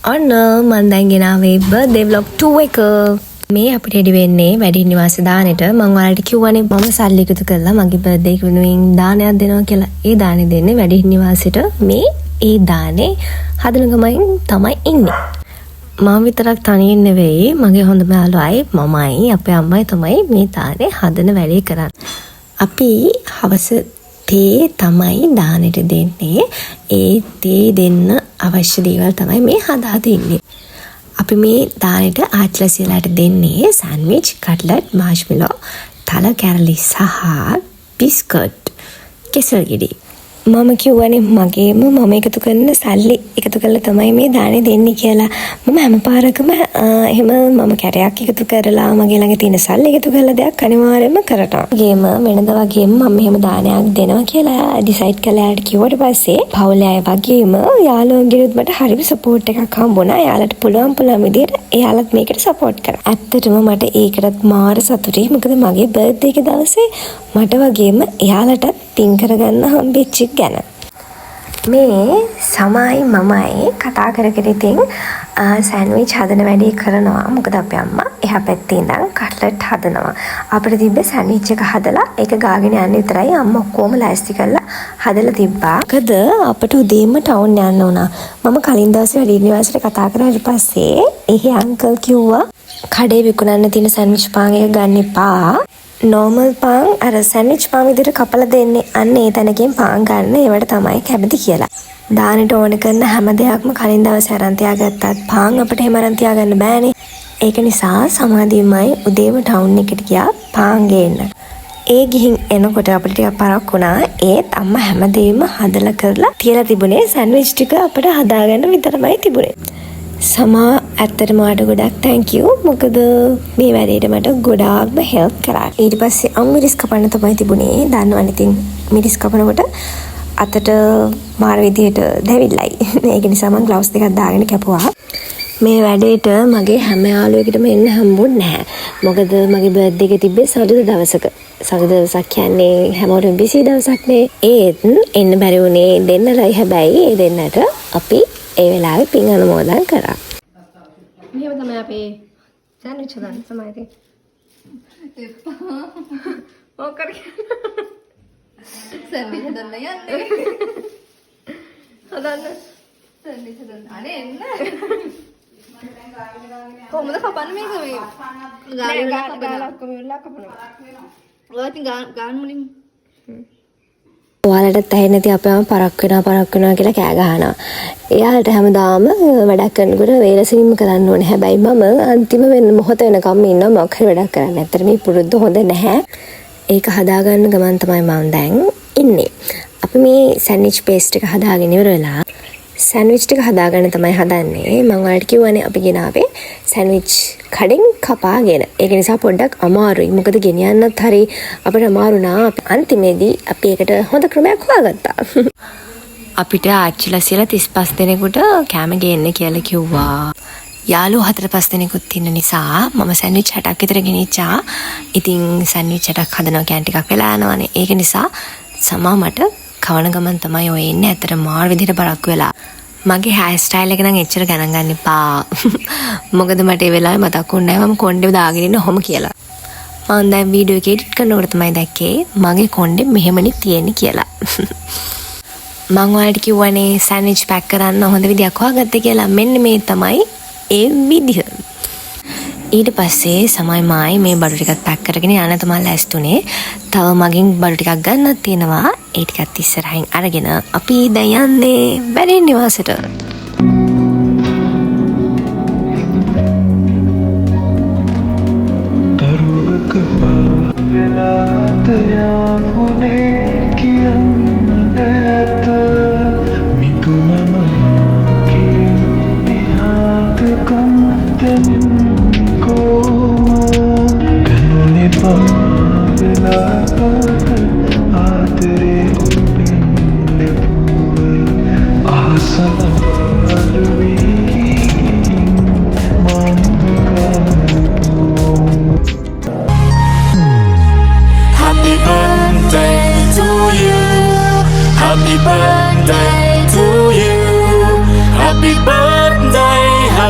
ඔන්න මම දැන් ගෙනාවේ බර්ත්ඩේ vlog 2 එක. මේ අපිට එඩි වෙන්නේ වැඩිහිටි නිවාස දානෙට. මම ඔයාලට කිව්වනේ මම සල්ලි එකතු කරලා මගේ බර්ත්ඩේ එක වෙනුවෙන් දානයක් දෙනවා කියලා. ඒ දානේ දෙන්නේ වැඩිහිටි නිවාසෙට. මේ ඒ දානේ හදන ගමන් තමයි ඉන්නේ. මම විතරක් තනියෙන් නෙවෙයි, මගේ හොඳම යාළුවයි මමයි අපේ අම්මයි තමයි මේ දානේ හදන වැඩේ කරන්නේ. අපි හවස තේ තමයි දානෙට දෙන්නේ. ඒ තේ දෙන්න අවශ්‍ය දේවල් තමයි මේ හදා දෙන්නේ. අපි මේ දානෙට ආච්චිලාට දෙන්නේ සෑන්ඩ්විච්, කට්ලට්, මාෂ්මෙලෝ, තල කැරලි සහ බිස්කට්, කෙසල් ගෙඩි. මම කිව්වනේ මගේම මම එකතු කරන සල්ලි එකතු කරලා තමයි මේ දානේ දෙන්නේ කියලා. මම හැම පාරකම එහෙම මම කැරයක් එකතු කරලා මගේ ළඟ තියෙන සල්ලි එකතු කරලා දෙයක් අනිවාර්යයෙන්ම කරනවා. ගේම වෙනද වගේම මම මෙහෙම දානයක් දෙනවා කියලා ඩිසයිඩ් කළා. යාට කිව්වට පස්සේ පවුලේ අය වගේම යාළුවන්ගෙනුත් මට හරිම සපෝට් එකක් හම්බුණා. යාළුවට පුළුවන් විදිහට එයාලත් මේකට සපෝට් කරා. ඇත්තටම මට ඒකටත් මාර සතුටුයි. මොකද මගේ බර්ත්ඩේ එක දවසේ මට වගේම එයාලටත් පින් කරගන්න හම්බෙච්ච ගැන. මේ සමයි මමයි කතා කර ඉතින් සෑන්ඩ්විච් හදන වැඩේ කරනවා. මොකද අපේ අම්මා එහා පැත්තේ ඉඳන් කට්ලට් හදනවා. අපිට තිබ්බේ සෑන්ඩ්විච් එක හදලා ඒක ගාගෙන යන්න විතරයි. අම්මා ඔක්කොම ලෑස්ති කරලා හදලා තිබ්බා. මොකද අපිට උදේම ටවුන් යන්න උනා. මම කලින් දවසේ වැඩි නිවාසෙට කතා කරාට පස්සේ එහි අංකල් කිව්වා කඩේ විකුණන්න තියෙන සෑන්ඩ්විච් පාන් එක ගන්න එපා. නෝමල් පාන් අර සෑන්ඩ්විච් පාන් විදිහට කපලා දෙන්නේ අන්න ඒ තැනකින් පාන් ගන්න. ඒවට තමයි කැමති කියලා. දානෙට ඕන කරන හැම දෙයක්ම කලින් දවසේ අරන් තියාගත්තත් පාන් අපිට එහෙම අරන් තියාගන්න බෑනේ. ඒක නිසා සමාධියමයි උදේම ටවුන් එකට ගියා පාන් ගේන්න. ඒ ගිහින් එනකොට අපිට ටිකක් පරක් වුණා. ඒත් අම්මා හැමදේම හදලා කරලා තියලා තිබුණේ සෑන්ඩ්විච් ටික අපිට හදාගන්න විතරමයි තිබුණේ. සමා ඇත්තටම ඔයාලට ගොඩක් thank you. මොකද මේ වැඩේට මට ගොඩාක්ම help කරා. ඊට පස්සේ මිරිස් කපන්න තමයි තිබුණේ. දන්නවනේ ඉතින් මිරිස් කපනකොට අතට මාර විදියට දැවිල්ලයි. ඒක නිසා මම ග්ලව්ස් දෙකක් දාගෙන කැපුවා. මේ වැඩේට මගේ හැම යාළුවෙකුටම එන්න හම්බුනේ නැහැ. මොකද මගේ බර්ත්ඩේ එක තිබ්බේ සතුට දවසක. සතුට දවසක් කියන්නේ හැමෝටම බිසි දවසක් නේ. ඒත් එන්න බැරි වුණේ දෙන්නලයි. හැබැයි ඒ දෙන්නට අපි ඒ වෙලාවේ පින් අනුමෝදන් කරා. මෙහෙම තමයි අපේ සෑන්ඩ්විච් හදන්න සමායදී. එපා. මොකද සෑන්ඩ්විච් හදන්න යන්නේ. හදන්න. සෑන්ඩ්විච් හදන්න. අනේ එන්න. කොහොමද කපන්නේ මේක මේ? ගාලා ඔක්කොම වෙලා කපනවා. ඔය ඉතින් ගාන මුලින් ඔයාලටත් ඇහෙන්නේ නැති අපේම පරක් වෙනවා කියලා කෑ ගහනවා. එයාලට හැමදාම වැඩක් කරනකොට වේලසිනින්ම කරන්න ඕනේ. හැබැයි මම අන්තිම වෙන මොහොත වෙනකම් ඉන්නවා මොකක් හරි වැඩක් කරන්න. ඇත්තට මේ පුරුද්ද හොඳ නැහැ. ඒක හදාගන්න ගමන් තමයි මම දැන් ඉන්නේ. අපි මේ සෑන්ඩ්විච් පේස්ට් එක හදාගෙන ඉවර වෙලා සෑන්ඩ්විච් ටික හදාගන්න තමයි හදන්නේ. මම ඔයාලට කිව්වනේ අපි ගෙනාවේ සෑන්ඩ්විච් කඩෙන් කපාගෙන. ඒක නිසා පොඩ්ඩක් අමාරුයි. මොකද ගෙනියන්නත් හරි අපිට අමාරු නා. අන්තිමේදී අපි ඒකට හොඳ ක්‍රමයක් හොයාගත්තා. අපිට ආච්චිලා සියලා 35 දෙනෙකුට කැම ගේන්න කියලා කිව්වා. යාළුවෝ 4-5 දෙනෙකුත් ඉන්න නිසා මම සෑන්ඩ්විච් 60ක් විතර ගෙනිච්චා. ඉතින් සෑන්ඩ්විච් 60ක් හදනවා කියන්නේ ටිකක් වෙලා යනවානේ. ඒක නිසා සමා මට කවන ගමන් තමයි ඔය එන්නේ. ඇත්තට මාර විදිහට බරක් වෙලා. මගේ හෑර් ස්ටයිල් එක නම් එච්චර ගණන් ගන්න එපා. මොකද මට ඒ වෙලාවේ මතක් වුණේ නැහැ මම කොණ්ඩේ දාගෙන ඉන්න ඔහොම කියලා. මම දැන් වීඩියෝ එක එඩිට් කරනකොට තමයි දැක්කේ මගේ කොණ්ඩේ මෙහෙමනේ තියෙන්නේ කියලා. මම ඔයාලට කිව්වනේ සෑන්ඩ්විච් පැක් කරන්න හොඳ විදියක් හොයාගත්තේ කියලා. මෙන්න මේ තමයි ඒ විදිහ. ඊට පස්සේ සමයි මායි මේ බඩු ටිකක් පැක් කරගෙන යන්න තමයි ලෑස්තුනේ. තව මගෙන් බඩු ටිකක් ගන්නත් තියෙනවා. ඒ ටිකත් ඉස්සරහින් අරගෙන අපි දැන් යන්නේ වැඩේ නිවාසෙට. දරුවක වෙලාත යාමුනේ කියන්න ඇත මිතුමම කියන්නේ හාතකම් දැන් ආදරේ ඔබෙන් ලැබුව ආසන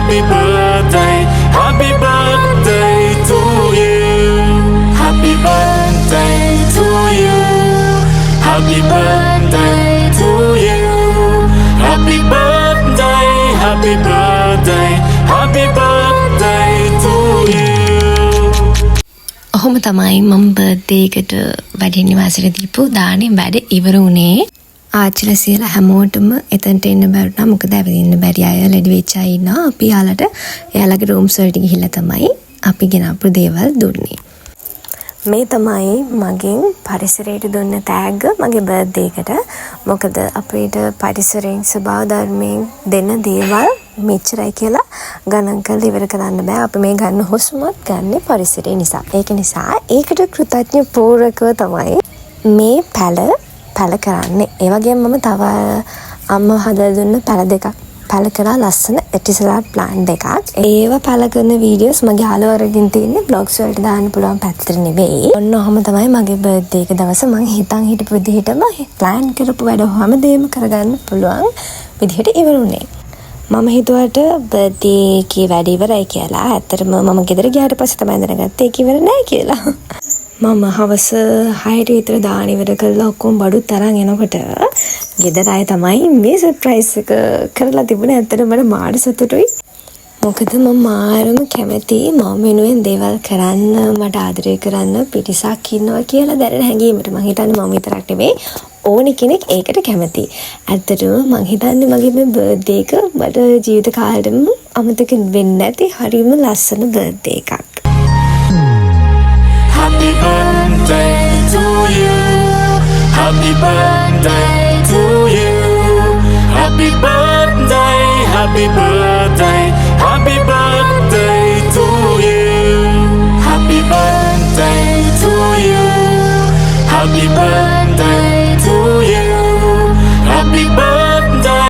Happy birthday, happy birthday to you. Happy birthday to you. Happy birthday to you. Happy birthday, happy birthday, happy birthday to you. ඔහොම තමයි මම බර්ත්ඩේ එකට වැඩි නිවාසෙට දීපු දානේ වැඩ ඉවර වුණේ. ආච්චිලා සියලා හැමෝටම එතනට එන්න බැරුණා. මොකද ඇවිදින්න බැරි අය ලෙඩ වෙච්ච අය ඉන්නවා. අපි යාලට එයාලගේ රූම්ස් වලට ගිහිල්ලා තමයි අපි ගෙනාපු දේවල් දුන්නේ. මේ තමයි මගෙන් පරිසරයට දුන්න තෑග්ග මගේ බර්ත්ඩේ එකට. මොකද අපිට පරිසරයෙන් ස්වභාව ධර්මයෙන් දෙන දේවල් මෙච්චරයි කියලා ගණන් කරලා ඉවර කරන්න බෑ. අපි මේ ගන්න හුස්මත් ගන්න පරිසරය නිසා. ඒක නිසා ඒකට කෘතඥ පූර්වකව තමයි මේ පැල කරන්නේ. ඒ වගේම මම තව අම්මා හදලා දුන්න පැල දෙකක් පැල කරා ලස්සන එටිසලාට් ප්ලාන්ට් එකක්. ඒව පැල කරන වීඩියෝස් මගේ යාළුවෝ අරගෙන තින්නේ බ්ලොග්ස් වලට දාන්න පුළුවන් පැත්තට නෙවෙයි. ඔන්න ඔහම තමයි මගේ බර්ත්ඩේ එක දවස මම හිතන් හිටපු විදිහටම ප්ලෑන් කරපු වැඩ හැමදේම කරගන්න පුළුවන් විදිහට ඉවරුනේ. මම හිතුවට බර්ත්ඩේ එකේ වැඩ ඉවරයි කියලා. ඇත්තටම මම ගෙදර ගියාට පස්සේ තමයි දැනගත්තේ ඒක ඉවර නෑ කියලා. මම හවස 6ට විතර දාන ඉවර කරලා ඔක්කොම බඩුත් අරන් එනකොට ගෙදර අය තමයි මේ සර්ප්‍රයිස් එක කරලා තිබුණේ. ඇත්තටම මට මාර සතුටුයි. මොකද මම මාරම කැමති මම වෙනුවෙන් දේවල් කරන්න, මට ආදරය කරන්න පිරිසක් ඉන්නවා කියලා දැනෙන හැඟීමට. මම හිතන්නේ මම විතරක් නෙවෙයි ඕනෙ කෙනෙක් ඒකට කැමති. ඇත්තටම මම හිතන්නේ මගේ මේ බර්ත්ඩේ එක මට ජීවිත කාලෙම අමතක වෙන්නේ නැති හරිම ලස්සන බර්ත්ඩේ එකක්. Happy birthday to you. Happy birthday to you. Happy birthday, happy birthday, happy birthday to you. Happy birthday to you. Happy birthday